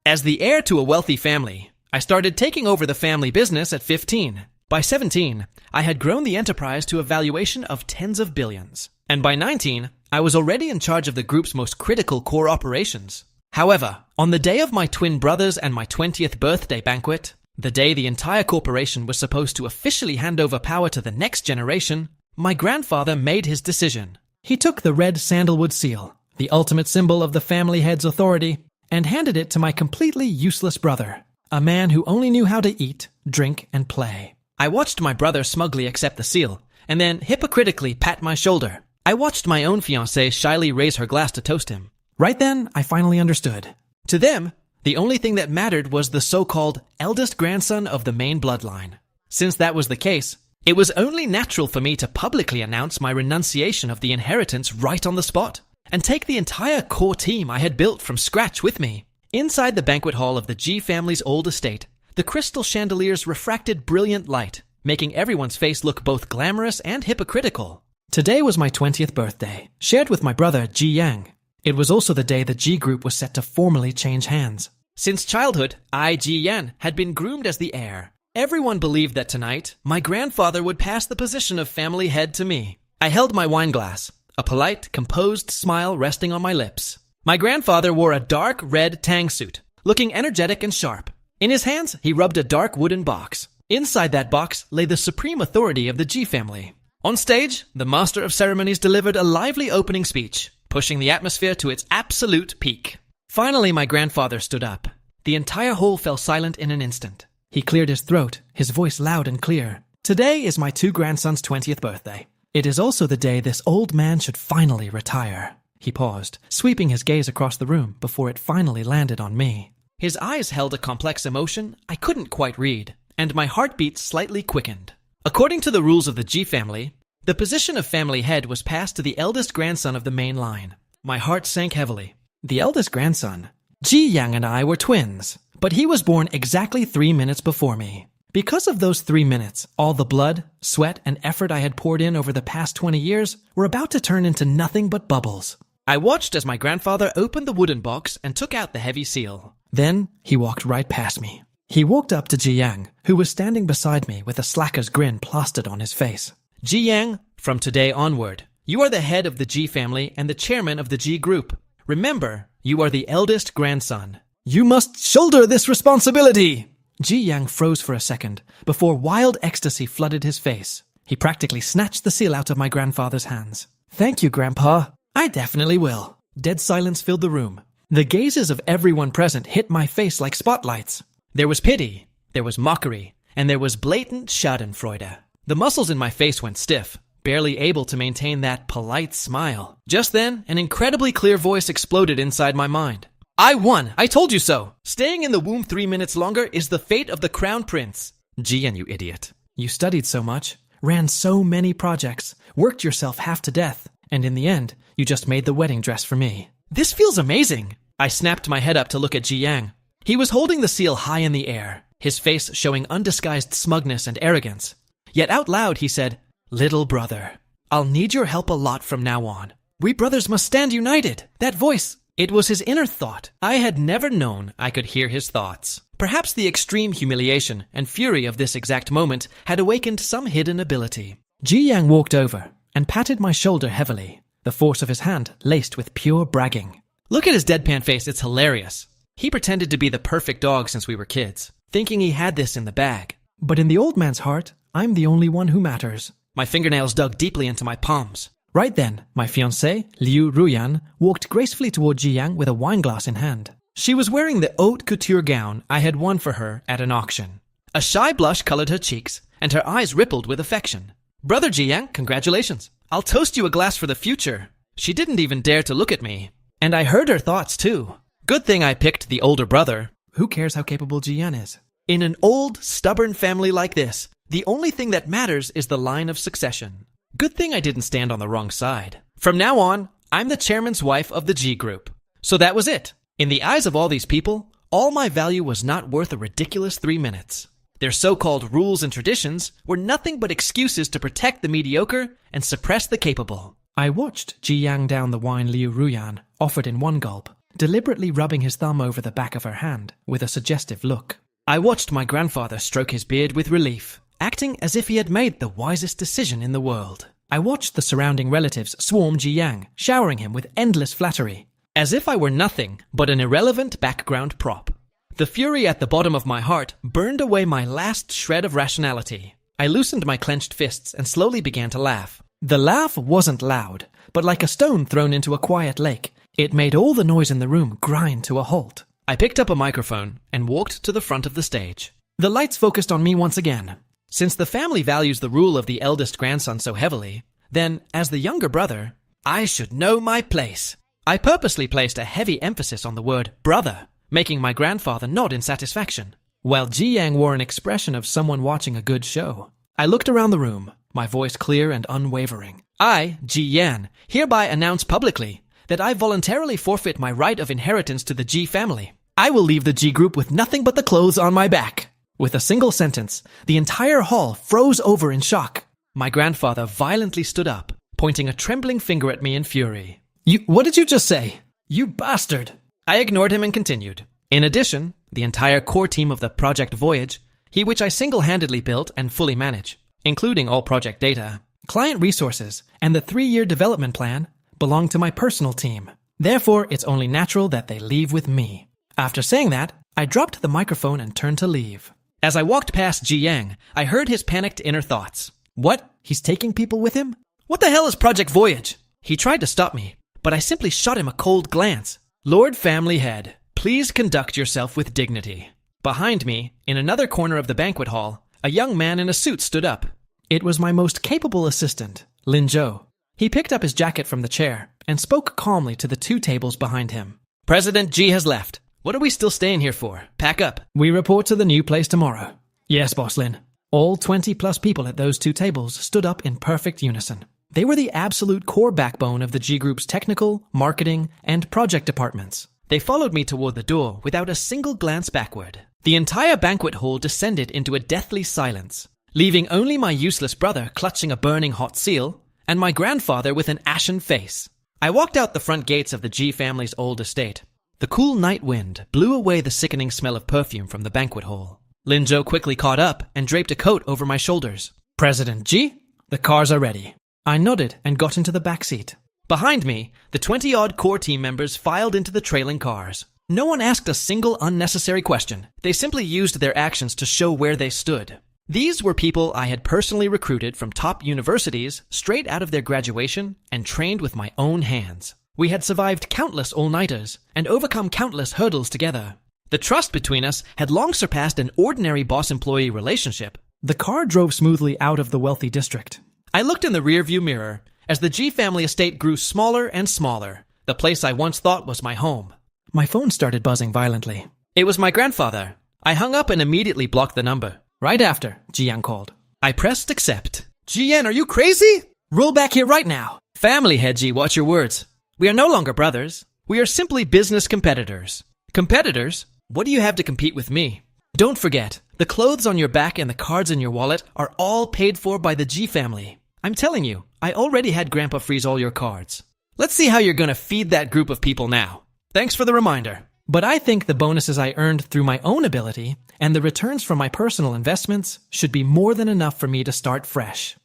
As the heir to a wealthy family, I started taking over the family business at 15. By 17, I had grown the enterprise to a valuation of tens of billions. And by 19, I was already in charge of the group's most critical core operations. However, on the day of my twin brothers and my 20th birthday banquet, the day the entire corporation was supposed to officially hand over power to the next generation, my grandfather made his decision. He took the red sandalwood seal, the ultimate symbol of the family head's authority, and handed it to my completely useless brother, a man who only knew how to eat, drink, and play. I watched my brother smugly accept the seal, and then hypocritically pat my shoulder. I watched my own fiancée shyly raise her glass to toast him. Right then, I finally understood. To them, the only thing that mattered was the so-called eldest grandson of the main bloodline. Since that was the case, it was only natural for me to publicly announce my renunciation of the inheritance right on the spot, and take the entire core team I had built from scratch with me. Inside the banquet hall of the G family's old estate, the crystal chandeliers refracted brilliant light, making everyone's face look both glamorous and hypocritical. Today was my 20th birthday, shared with my brother Ji Yang. It was also the day the G Group was set to formally change hands. Since childhood, I, Ji Yan, had been groomed as the heir. Everyone believed that tonight, my grandfather would pass the position of family head to me. I held my wine glass, a polite, composed smile resting on my lips. My grandfather wore a dark red tang suit, looking energetic and sharp. In his hands, he rubbed a dark wooden box. Inside that box lay the supreme authority of the G family. On stage, the master of ceremonies delivered a lively opening speech, pushing the atmosphere to its absolute peak. Finally, my grandfather stood up. The entire hall fell silent in an instant. He cleared his throat, his voice loud and clear. Today is my two grandsons' 20th birthday. It is also the day this old man should finally retire. He paused, sweeping his gaze across the room before it finally landed on me. His eyes held a complex emotion I couldn't quite read, and my heartbeat slightly quickened. According to the rules of the G family, the position of family head was passed to the eldest grandson of the main line. My heart sank heavily. The eldest grandson? Ji Yang and I were twins, but he was born exactly 3 minutes before me. Because of those 3 minutes, all the blood, sweat, and effort I had poured in over the past 20 years were about to turn into nothing but bubbles. I watched as my grandfather opened the wooden box and took out the heavy seal. Then he walked right past me. He walked up to Ji Yang, who was standing beside me with a slacker's grin plastered on his face. Ji Yang, from today onward, you are the head of the G family and the chairman of the G Group. Remember, you are the eldest grandson. You must shoulder this responsibility! Ji Yang froze for a second, before wild ecstasy flooded his face. He practically snatched the seal out of my grandfather's hands. Thank you, Grandpa. I definitely will. Dead silence filled the room. The gazes of everyone present hit my face like spotlights. There was pity, there was mockery, and there was blatant schadenfreude. The muscles in my face went stiff, barely able to maintain that polite smile. Just then, an incredibly clear voice exploded inside my mind. I won! I told you so! Staying in the womb 3 minutes longer is the fate of the crown prince. Jian, you idiot. You studied so much, ran so many projects, worked yourself half to death, and in the end, you just made the wedding dress for me. This feels amazing! I snapped my head up to look at Ji Yang. He was holding the seal high in the air, his face showing undisguised smugness and arrogance. Yet out loud he said, Little brother, I'll need your help a lot from now on. We brothers must stand united. That voice, it was his inner thought. I had never known I could hear his thoughts. Perhaps the extreme humiliation and fury of this exact moment had awakened some hidden ability. Ji Yang walked over and patted my shoulder heavily, the force of his hand laced with pure bragging. Look at his deadpan face, it's hilarious. He pretended to be the perfect dog since we were kids, thinking he had this in the bag. But in the old man's heart, I'm the only one who matters. My fingernails dug deeply into my palms. Right then, my fiancée, Liu Ruyan, walked gracefully toward Ji Yang with a wineglass in hand. She was wearing the haute couture gown I had won for her at an auction. A shy blush colored her cheeks, and her eyes rippled with affection. Brother Ji Yang, congratulations. I'll toast you a glass for the future. She didn't even dare to look at me. And I heard her thoughts too. Good thing I picked the older brother. Who cares how capable Ji Yan is? In an old, stubborn family like this, the only thing that matters is the line of succession. Good thing I didn't stand on the wrong side. From now on, I'm the chairman's wife of the G Group. So that was it. In the eyes of all these people, all my value was not worth a ridiculous 3 minutes. Their so-called rules and traditions were nothing but excuses to protect the mediocre and suppress the capable. I watched Ji Yang down the wine Liu Ruyan, offered in one gulp. deliberately rubbing his thumb over the back of her hand with a suggestive look. I watched my grandfather stroke his beard with relief, acting as if he had made the wisest decision in the world. I watched the surrounding relatives swarm Ji Yang, showering him with endless flattery, as if I were nothing but an irrelevant background prop. The fury at the bottom of my heart burned away my last shred of rationality. I loosened my clenched fists and slowly began to laugh. The laugh wasn't loud, but like a stone thrown into a quiet lake, it made all the noise in the room grind to a halt. I picked up a microphone and walked to the front of the stage. The lights focused on me once again. Since the family values the rule of the eldest grandson so heavily, then, as the younger brother, I should know my place. I purposely placed a heavy emphasis on the word brother, making my grandfather nod in satisfaction, while Ji Yang wore an expression of someone watching a good show. I looked around the room, my voice clear and unwavering. I, Ji Yan, hereby announce publicly that I voluntarily forfeit my right of inheritance to the Ji family. I will leave the Ji group with nothing but the clothes on my back. With a single sentence, the entire hall froze over in shock. My grandfather violently stood up, pointing a trembling finger at me in fury. What did you just say? You bastard! I ignored him and continued. In addition, the entire core team of the Project Voyage, which I single-handedly built and fully manage, including all project data, client resources, and the 3-year development plan, belong to my personal team. Therefore, it's only natural that they leave with me. After saying that, I dropped the microphone and turned to leave. As I walked past Ji Yang, I heard his panicked inner thoughts. What? He's taking people with him? What the hell is Project Voyage? He tried to stop me, but I simply shot him a cold glance. Lord Family Head, please conduct yourself with dignity. Behind me, in another corner of the banquet hall, a young man in a suit stood up. It was my most capable assistant, Lin Zhou. He picked up his jacket from the chair and spoke calmly to the 2 tables behind him. President Ji has left. What are we still staying here for? Pack up. We report to the new place tomorrow. Yes, Boss Lin. All 20-plus people at those 2 tables stood up in perfect unison. They were the absolute core backbone of the G Group's technical, marketing, and project departments. They followed me toward the door without a single glance backward. The entire banquet hall descended into a deathly silence, leaving only my useless brother clutching a burning hot seal and my grandfather with an ashen face. I walked out the front gates of the G family's old estate. The cool night wind blew away the sickening smell of perfume from the banquet hall. Lin Zhou quickly caught up and draped a coat over my shoulders. President Ji, the cars are ready. I nodded and got into the back seat. Behind me, the 20-odd core team members filed into the trailing cars. No one asked a single unnecessary question. They simply used their actions to show where they stood. These were people I had personally recruited from top universities straight out of their graduation and trained with my own hands. We had survived countless all-nighters and overcome countless hurdles together. The trust between us had long surpassed an ordinary boss-employee relationship. The car drove smoothly out of the wealthy district. I looked in the rearview mirror as the G family estate grew smaller and smaller, the place I once thought was my home. My phone started buzzing violently. It was my grandfather. I hung up and immediately blocked the number. Right after, Ji Yang called. I pressed accept. Ji Yan, are you crazy? Roll back here right now. Family head, Ji, watch your words. We are no longer brothers. We are simply business competitors. Competitors? What do you have to compete with me? Don't forget, the clothes on your back and the cards in your wallet are all paid for by the G family. I'm telling you, I already had Grandpa freeze all your cards. Let's see how you're gonna feed that group of people now. Thanks for the reminder. But I think the bonuses I earned through my own ability and the returns from my personal investments should be more than enough for me to start fresh.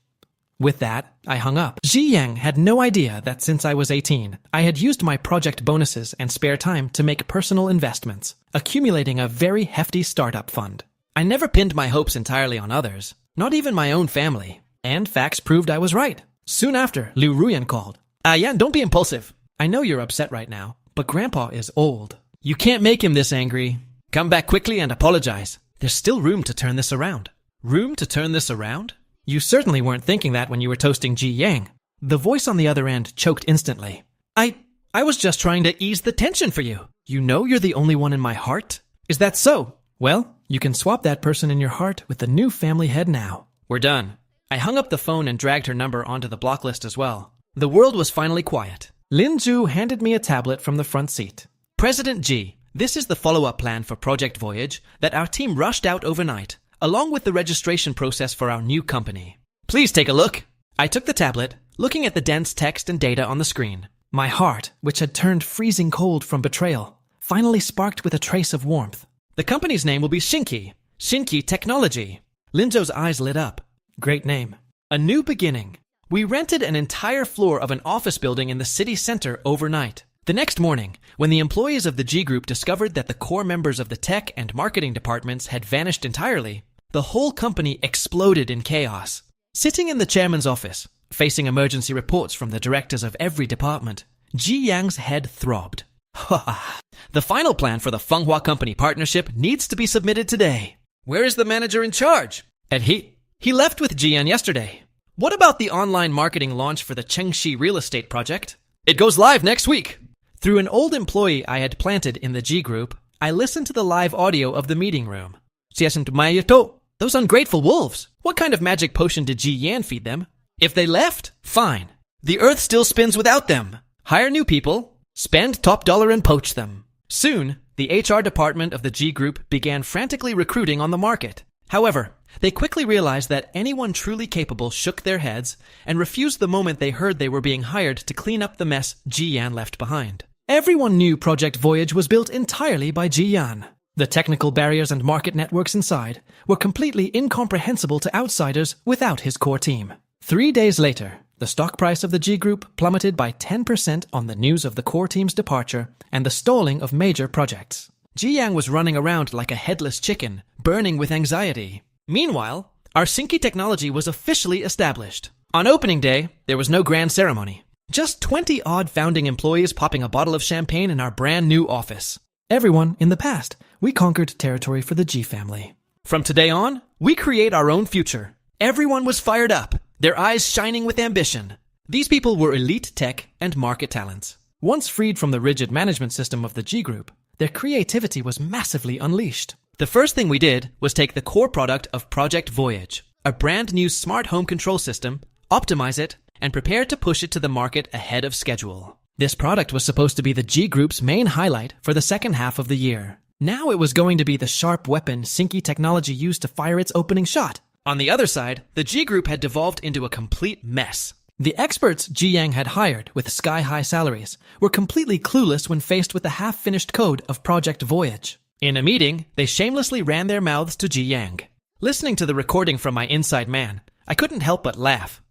With that, I hung up. Ji Yang had no idea that since I was 18, I had used my project bonuses and spare time to make personal investments, accumulating a very hefty startup fund. I never pinned my hopes entirely on others, not even my own family. And facts proved I was right. Soon after, Liu Ruyan called. Yan, don't be impulsive. I know you're upset right now, but Grandpa is old. You can't make him this angry. Come back quickly and apologize. There's still room to turn this around. Room to turn this around? You certainly weren't thinking that when you were toasting Ji Yang. The voice on the other end choked instantly. I was just trying to ease the tension for you. You know you're the only one in my heart? Is that so? Well, you can swap that person in your heart with the new family head now. We're done. I hung up the phone and dragged her number onto the block list as well. The world was finally quiet. Lin Zhu handed me a tablet from the front seat. President Ji, this is the follow-up plan for Project Voyage that our team rushed out overnight, along with the registration process for our new company. Please take a look. I took the tablet, looking at the dense text and data on the screen. My heart, which had turned freezing cold from betrayal, finally sparked with a trace of warmth. The company's name will be Shinki Technology. Linzhou's eyes lit up. Great name. A new beginning. We rented an entire floor of an office building in the city center overnight. The next morning, when the employees of the G Group discovered that the core members of the tech and marketing departments had vanished entirely, the whole company exploded in chaos. Sitting in the chairman's office, facing emergency reports from the directors of every department, Ji Yang's head throbbed. The final plan for the Fenghua Company partnership needs to be submitted today. Where is the manager in charge? And he left with Jian yesterday. What about the online marketing launch for the Chengxi real estate project? It goes live next week. Through an old employee I had planted in the G Group, I listened to the live audio of the meeting room. Those ungrateful wolves. What kind of magic potion did Ji Yan feed them? If they left, fine. The earth still spins without them. Hire new people, spend top dollar and poach them. Soon, the HR department of the G Group began frantically recruiting on the market. However, they quickly realized that anyone truly capable shook their heads and refused the moment they heard they were being hired to clean up the mess Ji Yan left behind. Everyone knew Project Voyage was built entirely by Ji Yan. The technical barriers and market networks inside were completely incomprehensible to outsiders without his core team. 3 days later, the stock price of the G Group plummeted by 10% on the news of the core team's departure and the stalling of major projects. Ji Yang was running around like a headless chicken, burning with anxiety. Meanwhile, our Shinki technology was officially established. On opening day, there was no grand ceremony. Just 20-odd founding employees popping a bottle of champagne in our brand new office. Everyone in the past, we conquered territory for the G family. From today on, we create our own future. Everyone was fired up, their eyes shining with ambition. These people were elite tech and market talents. Once freed from the rigid management system of the G Group, their creativity was massively unleashed. The first thing we did was take the core product of Project Voyage, a brand new smart home control system, optimize it, and prepare to push it to the market ahead of schedule. This product was supposed to be the G Group's main highlight for the second half of the year. Now it was going to be the sharp weapon Shinki technology used to fire its opening shot. On the other side, the G Group had devolved into a complete mess. The experts Ji Yang had hired with sky-high salaries were completely clueless when faced with the half-finished code of Project Voyage. In a meeting, they shamelessly ran their mouths to Ji Yang. Listening to the recording from my inside man, I couldn't help but laugh.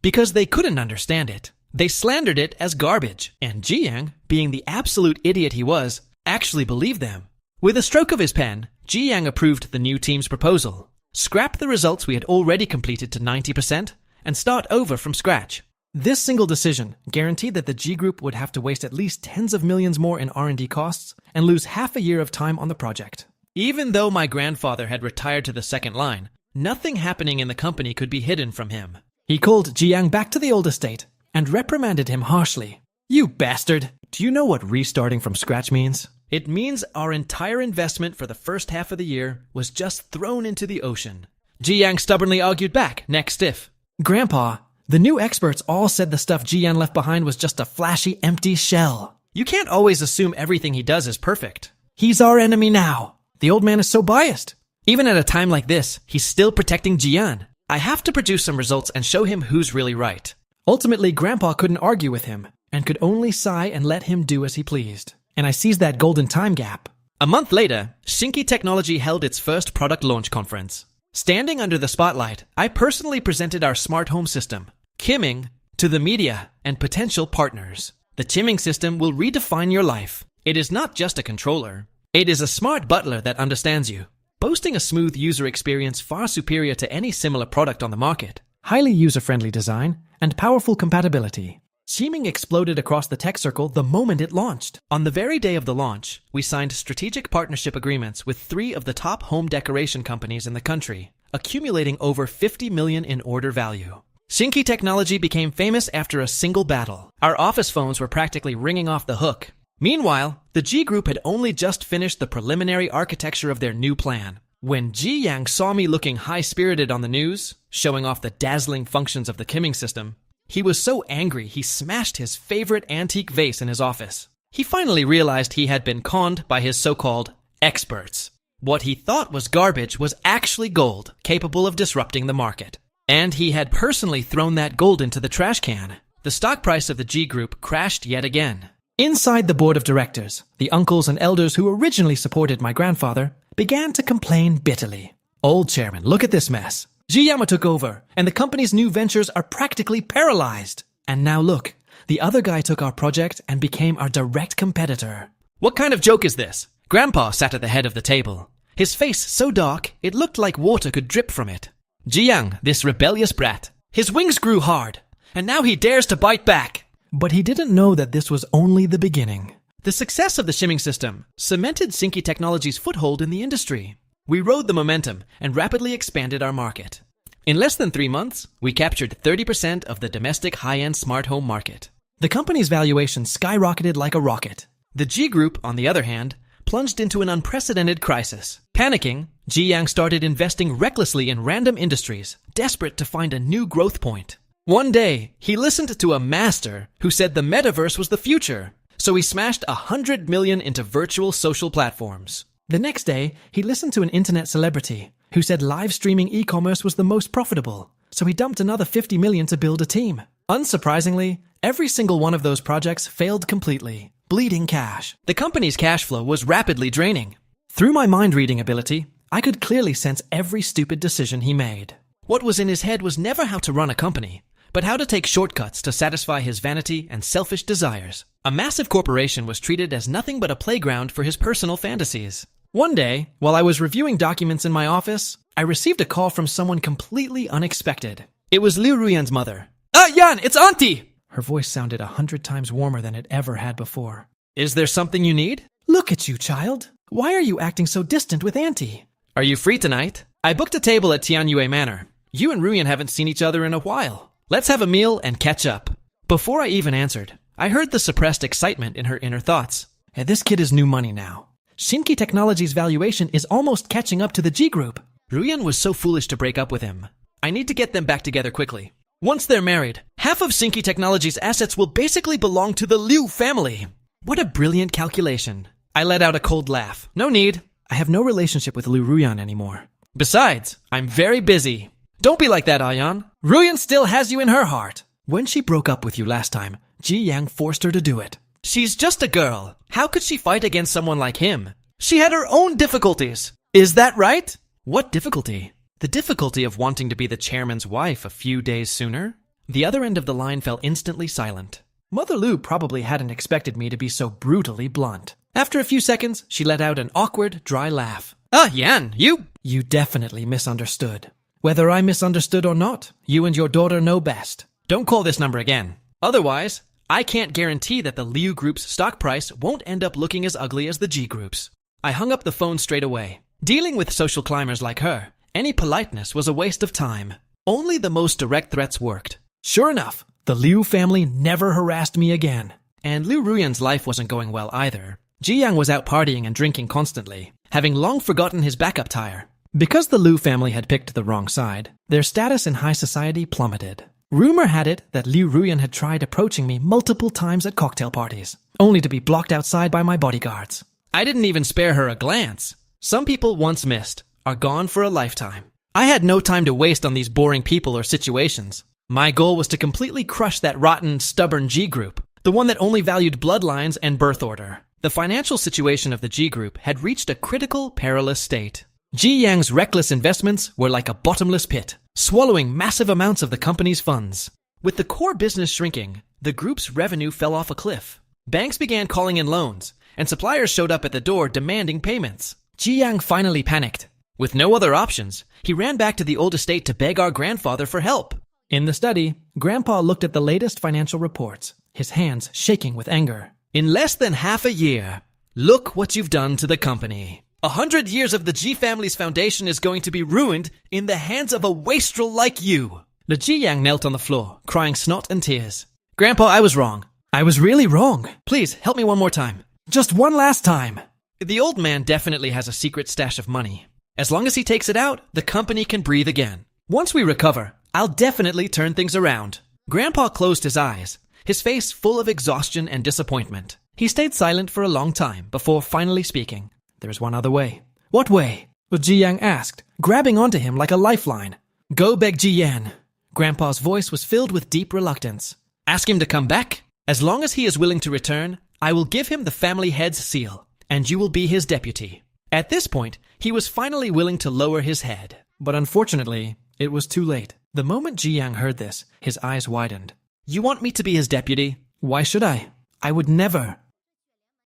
Because they couldn't understand it. They slandered it as garbage, and Ji Yang, being the absolute idiot he was, actually believed them. With a stroke of his pen, Ji Yang approved the new team's proposal. Scrap the results we had already completed to 90% and start over from scratch. This single decision guaranteed that the G Group would have to waste at least tens of millions more in R&D costs and lose half a year of time on the project. Even though my grandfather had retired to the second line, nothing happening in the company could be hidden from him. He called Ji Yang back to the old estate and reprimanded him harshly. "You bastard! Do you know what restarting from scratch means? It means our entire investment for the first half of the year was just thrown into the ocean." Ji Yang stubbornly argued back, neck stiff. "Grandpa, the new experts all said the stuff Ji Yan left behind was just a flashy, empty shell. You can't always assume everything he does is perfect. He's our enemy now. The old man is so biased. Even at a time like this, he's still protecting Ji Yan. I have to produce some results and show him who's really right." Ultimately, Grandpa couldn't argue with him and could only sigh and let him do as he pleased. And I seized that golden time gap. A month later, Shinki Technology held its first product launch conference. Standing under the spotlight, I personally presented our smart home system, Kimming, to the media and potential partners. The Kimming system will redefine your life. It is not just a controller. It is a smart butler that understands you, boasting a smooth user experience far superior to any similar product on the market. Highly user-friendly design and powerful compatibility. Kimming exploded across the tech circle the moment it launched. On the very day of the launch, we signed strategic partnership agreements with 3 of the top home decoration companies in the country, accumulating over 50 million in order value. Shinki Technology became famous after a single battle. Our office phones were practically ringing off the hook. Meanwhile, the G Group had only just finished the preliminary architecture of their new plan. When Ji Yang saw me looking high-spirited on the news, showing off the dazzling functions of the Kimming system, he was so angry he smashed his favorite antique vase in his office. He finally realized he had been conned by his so-called experts. What he thought was garbage was actually gold, capable of disrupting the market. And he had personally thrown that gold into the trash can. the stock price of the G Group crashed yet again. Inside the board of directors, the uncles and elders who originally supported my grandfather began to complain bitterly. Old chairman, look at this mess. Jiyama took over, and the company's new ventures are practically paralyzed. And now look, the other guy took our project and became our direct competitor. What kind of joke is this? Grandpa sat at the head of the table. His face so dark, it looked like water could drip from it. Jiyang, this rebellious brat. His wings grew hard, and now he dares to bite back. But he didn't know that this was only the beginning. The success of the shimming system cemented Sinky Technology's foothold in the industry. We rode the momentum and rapidly expanded our market. In less than 3 months, we captured 30% of the domestic high-end smart home market. The company's valuation skyrocketed like a rocket. The G Group, on the other hand, plunged into an unprecedented crisis. Panicking, Jiyang started investing recklessly in random industries, desperate to find a new growth point. One day, he listened to a master who said the metaverse was the future, so he smashed 100 million into virtual social platforms. The next day, he listened to an internet celebrity who said live streaming e-commerce was the most profitable, so he dumped another 50 million to build a team. Unsurprisingly, every single one of those projects failed completely, bleeding cash. The company's cash flow was rapidly draining. Through my mind-reading ability, I could clearly sense every stupid decision he made. What was in his head was never how to run a company, but how to take shortcuts to satisfy his vanity and selfish desires. A massive corporation was treated as nothing but a playground for his personal fantasies. One day, while I was reviewing documents in my office, I received a call from someone completely unexpected. It was Liu Ruyan's mother. Yan, it's Auntie! Her voice sounded 100 times warmer than it ever had before. Is there something you need? Look at you, child. Why are you acting so distant with Auntie? Are you free tonight? I booked a table at Tianyue Manor. You and Ruyan haven't seen each other in a while. Let's have a meal and catch up. Before I even answered, I heard the suppressed excitement in her inner thoughts. Hey, this kid is new money now. Shinki Technology's valuation is almost catching up to the G Group. Ruyan was so foolish to break up with him. I need to get them back together quickly. Once they're married, half of Shinki Technology's assets will basically belong to the Liu family. What a brilliant calculation. I let out a cold laugh. No need. I have no relationship with Liu Ruyan anymore. Besides, I'm very busy. Don't be like that, Ayan. Ruyan still has you in her heart. When she broke up with you last time, Jiyang forced her to do it. She's just a girl. How could she fight against someone like him? She had her own difficulties. Is that right? What difficulty? The difficulty of wanting to be the chairman's wife a few days sooner? The other end of the line fell instantly silent. Mother Liu probably hadn't expected me to be so brutally blunt. After a few seconds, she let out an awkward, dry laugh. Yan, you... You definitely misunderstood. Whether I misunderstood or not, you and your daughter know best. Don't call this number again. Otherwise, I can't guarantee that the Liu Group's stock price won't end up looking as ugly as the G Group's. I hung up the phone straight away. Dealing with social climbers like her, any politeness was a waste of time. Only the most direct threats worked. Sure enough, the Liu family never harassed me again. And Liu Ruyan's life wasn't going well either. Jiyang was out partying and drinking constantly, having long forgotten his backup tire. Because the Liu family had picked the wrong side, their status in high society plummeted. Rumor had it that Liu Ruyan had tried approaching me multiple times at cocktail parties, only to be blocked outside by my bodyguards. I didn't even spare her a glance. Some people once missed are gone for a lifetime. I had no time to waste on these boring people or situations. My goal was to completely crush that rotten, stubborn G Group, the one that only valued bloodlines and birth order. The financial situation of the G Group had reached a critical, perilous state. Jiyang's reckless investments were like a bottomless pit, swallowing massive amounts of the company's funds. With the core business shrinking, the group's revenue fell off a cliff. Banks began calling in loans, and suppliers showed up at the door demanding payments. Jiyang finally panicked. With no other options, he ran back to the old estate to beg our grandfather for help. In the study, Grandpa looked at the latest financial reports, his hands shaking with anger. In less than half a year, look what you've done to the company. 100 years of the G family's foundation is going to be ruined in the hands of a wastrel like you. The Jiyang knelt on the floor, crying snot and tears. Grandpa, I was wrong. I was really wrong. Please, help me one more time. Just one last time. The old man definitely has a secret stash of money. As long as he takes it out, the company can breathe again. Once we recover, I'll definitely turn things around. Grandpa closed his eyes, his face full of exhaustion and disappointment. He stayed silent for a long time before finally speaking. There's one other way. What way? Jiyang asked, grabbing onto him like a lifeline. Go beg Jiyan. Grandpa's voice was filled with deep reluctance. Ask him to come back. As long as he is willing to return, I will give him the family head's seal, and you will be his deputy." At this point, he was finally willing to lower his head. But unfortunately, it was too late. The moment Ji Yang heard this, his eyes widened. "You want me to be his deputy? Why should I? I would never."